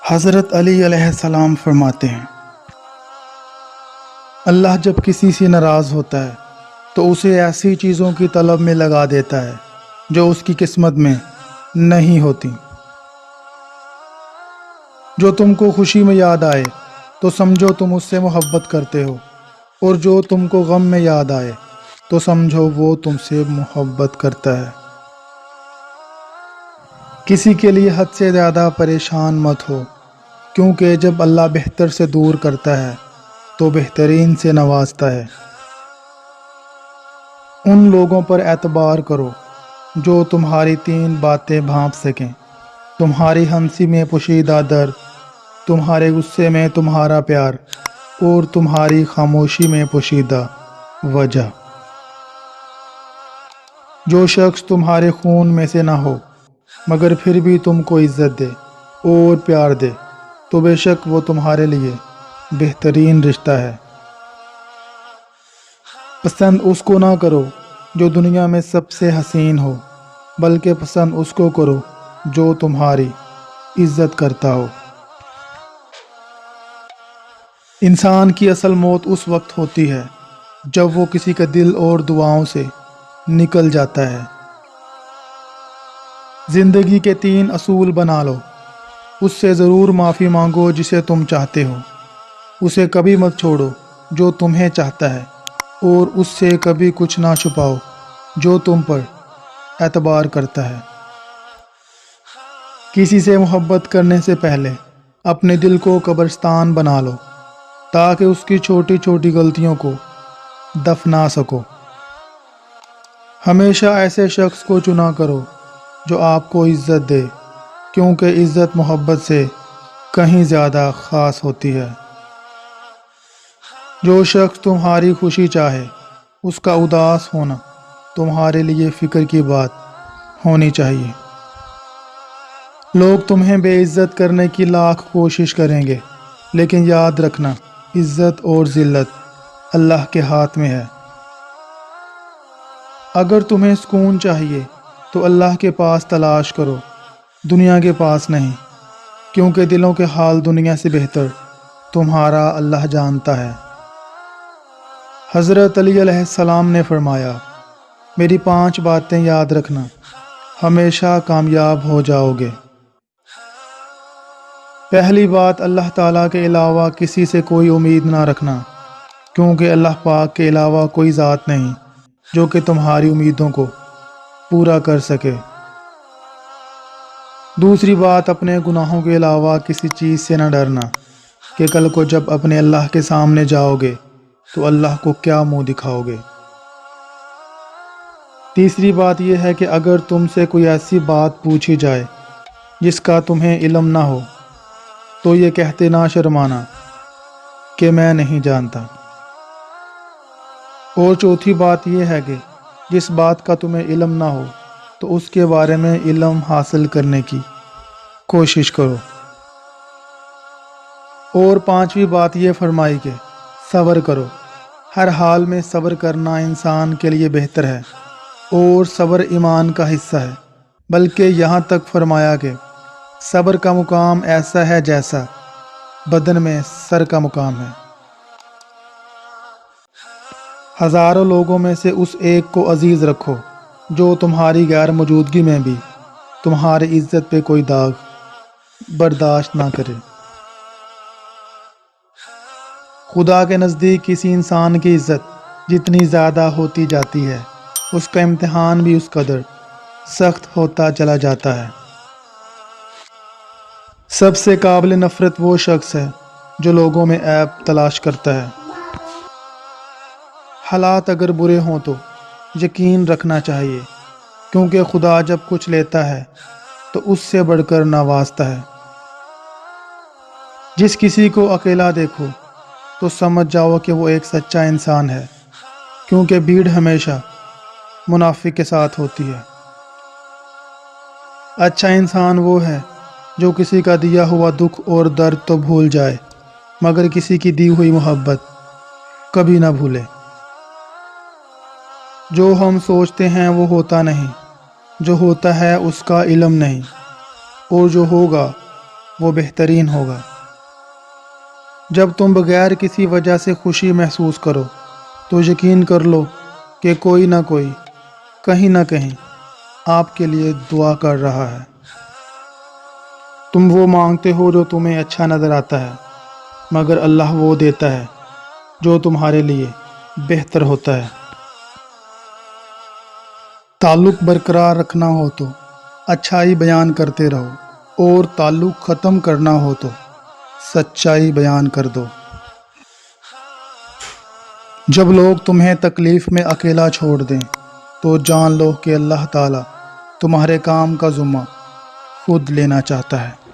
حضرت علی علیہ السلام فرماتے ہیں، اللہ جب کسی سے ناراض ہوتا ہے تو اسے ایسی چیزوں کی طلب میں لگا دیتا ہے جو اس کی قسمت میں نہیں ہوتی۔ جو تم کو خوشی میں یاد آئے تو سمجھو تم اس سے محبت کرتے ہو، اور جو تم کو غم میں یاد آئے تو سمجھو وہ تم سے محبت کرتا ہے۔ کسی کے لیے حد سے زیادہ پریشان مت ہو، کیونکہ جب اللہ بہتر سے دور کرتا ہے تو بہترین سے نوازتا ہے۔ ان لوگوں پر اعتبار کرو جو تمہاری 3 باتیں بھانپ سکیں: تمہاری ہنسی میں پوشیدہ درد، تمہارے غصے میں تمہارا پیار، اور تمہاری خاموشی میں پوشیدہ وجہ۔ جو شخص تمہارے خون میں سے نہ ہو مگر پھر بھی تم کو عزت دے اور پیار دے تو بے شک وہ تمہارے لیے بہترین رشتہ ہے۔ پسند اس کو نہ کرو جو دنیا میں سب سے حسین ہو، بلکہ پسند اس کو کرو جو تمہاری عزت کرتا ہو۔ انسان کی اصل موت اس وقت ہوتی ہے جب وہ کسی کا دل اور دعاؤں سے نکل جاتا ہے۔ زندگی کے 3 اصول بنا لو: اس سے ضرور معافی مانگو جسے تم چاہتے ہو، اسے کبھی مت چھوڑو جو تمہیں چاہتا ہے، اور اس سے کبھی کچھ نہ چھپاؤ جو تم پر اعتبار کرتا ہے۔ کسی سے محبت کرنے سے پہلے اپنے دل کو قبرستان بنا لو تاکہ اس کی چھوٹی چھوٹی غلطیوں کو دفنا سکو۔ ہمیشہ ایسے شخص کو چنا کرو جو آپ کو عزت دے، کیونکہ عزت محبت سے کہیں زیادہ خاص ہوتی ہے۔ جو شخص تمہاری خوشی چاہے اس کا اداس ہونا تمہارے لیے فکر کی بات ہونی چاہیے۔ لوگ تمہیں بے عزت کرنے کی لاکھ کوشش کریں گے، لیکن یاد رکھنا عزت اور ذلت اللہ کے ہاتھ میں ہے۔ اگر تمہیں سکون چاہیے تو اللہ کے پاس تلاش کرو، دنیا کے پاس نہیں، کیونکہ دلوں کے حال دنیا سے بہتر تمہارا اللہ جانتا ہے۔ حضرت علی علیہ السلام نے فرمایا، میری 5 باتیں یاد رکھنا، ہمیشہ کامیاب ہو جاؤ گے۔ پہلی بات، اللہ تعالیٰ کے علاوہ کسی سے کوئی امید نہ رکھنا، کیونکہ اللہ پاک کے علاوہ کوئی ذات نہیں جو کہ تمہاری امیدوں کو پورا کر سکے۔ دوسری بات، اپنے گناہوں کے علاوہ کسی چیز سے نہ ڈرنا کہ کل کو جب اپنے اللہ کے سامنے جاؤ گے تو اللہ کو کیا منہ دکھاؤ گے۔ تیسری بات یہ ہے کہ اگر تم سے کوئی ایسی بات پوچھی جائے جس کا تمہیں علم نہ ہو تو یہ کہتے نہ شرمانا کہ میں نہیں جانتا۔ اور چوتھی بات یہ ہے کہ جس بات کا تمہیں علم نہ ہو تو اس کے بارے میں علم حاصل کرنے کی کوشش کرو۔ اور 5ویں بات یہ فرمائی کہ صبر کرو، ہر حال میں صبر کرنا انسان کے لیے بہتر ہے، اور صبر ایمان کا حصہ ہے، بلکہ یہاں تک فرمایا کہ صبر کا مقام ایسا ہے جیسا بدن میں سر کا مقام ہے۔ ہزاروں لوگوں میں سے اس ایک کو عزیز رکھو جو تمہاری غیر موجودگی میں بھی تمہاری عزت پہ کوئی داغ برداشت نہ کرے۔ خدا کے نزدیک کسی انسان کی عزت جتنی زیادہ ہوتی جاتی ہے، اس کا امتحان بھی اس قدر سخت ہوتا چلا جاتا ہے۔ سب سے قابل نفرت وہ شخص ہے جو لوگوں میں عیب تلاش کرتا ہے۔ حالات اگر برے ہوں تو یقین رکھنا چاہیے، کیونکہ خدا جب کچھ لیتا ہے تو اس سے بڑھ کر نوازتا ہے۔ جس کسی کو اکیلا دیکھو تو سمجھ جاؤ کہ وہ ایک سچا انسان ہے، کیونکہ بھیڑ ہمیشہ منافق کے ساتھ ہوتی ہے۔ اچھا انسان وہ ہے جو کسی کا دیا ہوا دکھ اور درد تو بھول جائے مگر کسی کی دی ہوئی محبت کبھی نہ بھولے۔ جو ہم سوچتے ہیں وہ ہوتا نہیں، جو ہوتا ہے اس کا علم نہیں، اور جو ہوگا وہ بہترین ہوگا۔ جب تم بغیر کسی وجہ سے خوشی محسوس کرو تو یقین کر لو کہ کوئی نہ کوئی کہیں نہ کہیں آپ کے لیے دعا کر رہا ہے۔ تم وہ مانگتے ہو جو تمہیں اچھا نظر آتا ہے، مگر اللہ وہ دیتا ہے جو تمہارے لیے بہتر ہوتا ہے۔ تعلق برقرار رکھنا ہو تو اچھائی بیان کرتے رہو، اور تعلق ختم کرنا ہو تو سچائی بیان کر دو۔ جب لوگ تمہیں تکلیف میں اکیلا چھوڑ دیں تو جان لو کہ اللہ تعالیٰ تمہارے کام کا ذمہ خود لینا چاہتا ہے۔